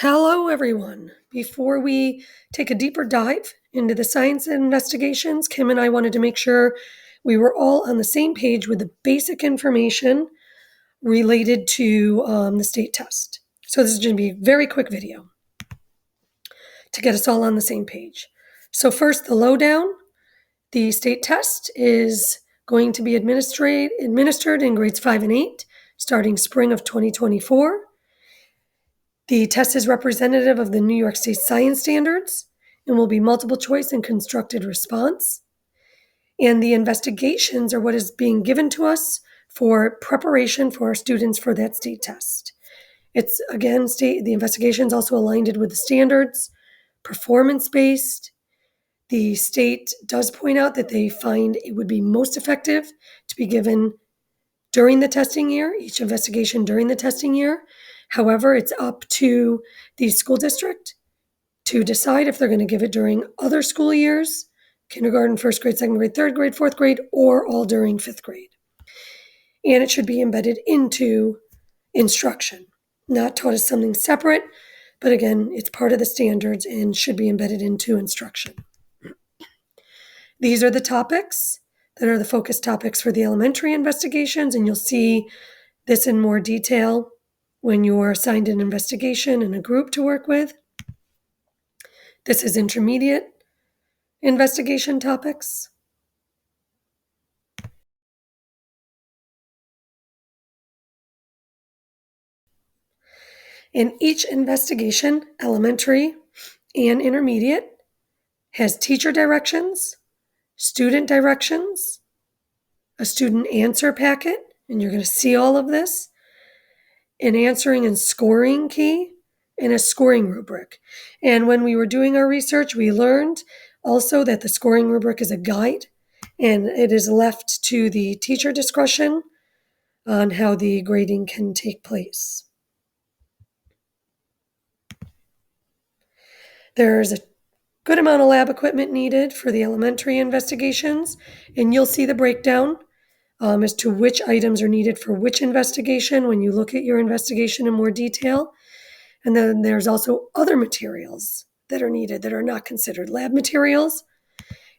Hello, everyone. Before we take a deeper dive into the science investigations, Kim and I wanted to make sure we were all on the same page with the basic information related to the state test. So this is going to be a very quick video to get us all on the same page. So first, the lowdown. The state test is going to be administered in grades 5 and 8, starting spring of 2024. The test is representative of the New York State Science Standards and will be multiple choice and constructed response. And the investigations are what is being given to us for preparation for our students for that state test. It's, again, the investigation is also aligned with the standards, performance-based. The state does point out that they find it would be most effective to be given during the testing year, each investigation during the testing year. However, it's up to the school district to decide if they're going to give it during other school years, kindergarten, first grade, second grade, third grade, fourth grade, or all during fifth grade. And it should be embedded into instruction, not taught as something separate, but again, it's part of the standards and should be embedded into instruction. These are the topics that are the focus topics for the elementary investigations, and you'll see this in more detail when you're assigned an investigation and a group to work with. This is intermediate investigation topics. In each investigation, elementary and intermediate, has teacher directions, student directions, a student answer packet, and you're going to see all of this, an answering and scoring key, and a scoring rubric. And when we were doing our research, we learned also that the scoring rubric is a guide, and it is left to the teacher discretion on how the grading can take place. There's a good amount of lab equipment needed for the elementary investigations, and you'll see the breakdown as to which items are needed for which investigation when you look at your investigation in more detail. And then there's also other materials that are needed that are not considered lab materials.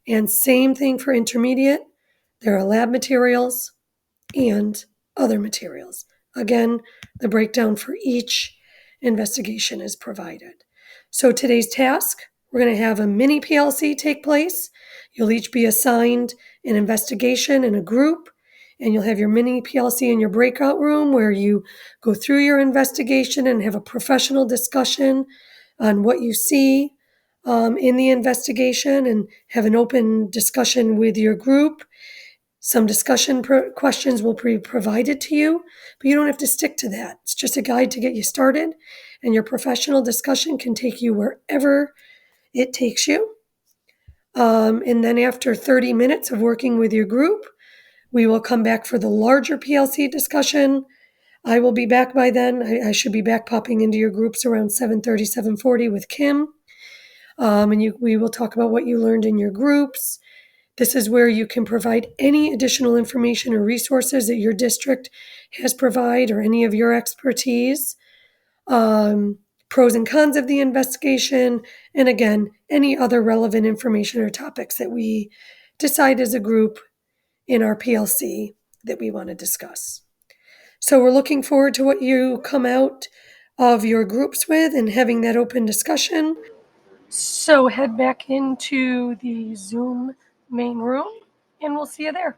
And same thing for intermediate. There are lab materials and other materials. Again, the breakdown for each investigation is provided. So today's task, we're going to have a mini PLC take place. You'll each be assigned an investigation in a group, and you'll have your mini PLC in your breakout room where you go through your investigation and have a professional discussion on what you see in the investigation and have an open discussion with your group. Some discussion questions will be provided to you, but you don't have to stick to that. It's just a guide to get you started, and your professional discussion can take you wherever it takes you. And then after 30 minutes of working with your group, we will come back for the larger PLC discussion. I will be back by then. I should be back popping into your groups around 7:30, 7:40 with Kim. And we will talk about what you learned in your groups. This is where you can provide any additional information or resources that your district has provided or any of your expertise, pros and cons of the investigation, and again, any other relevant information or topics that we decide as a group in our PLC that we want to discuss. So we're looking forward to what you come out of your groups with and having that open discussion. So head back into the Zoom main room and we'll see you there.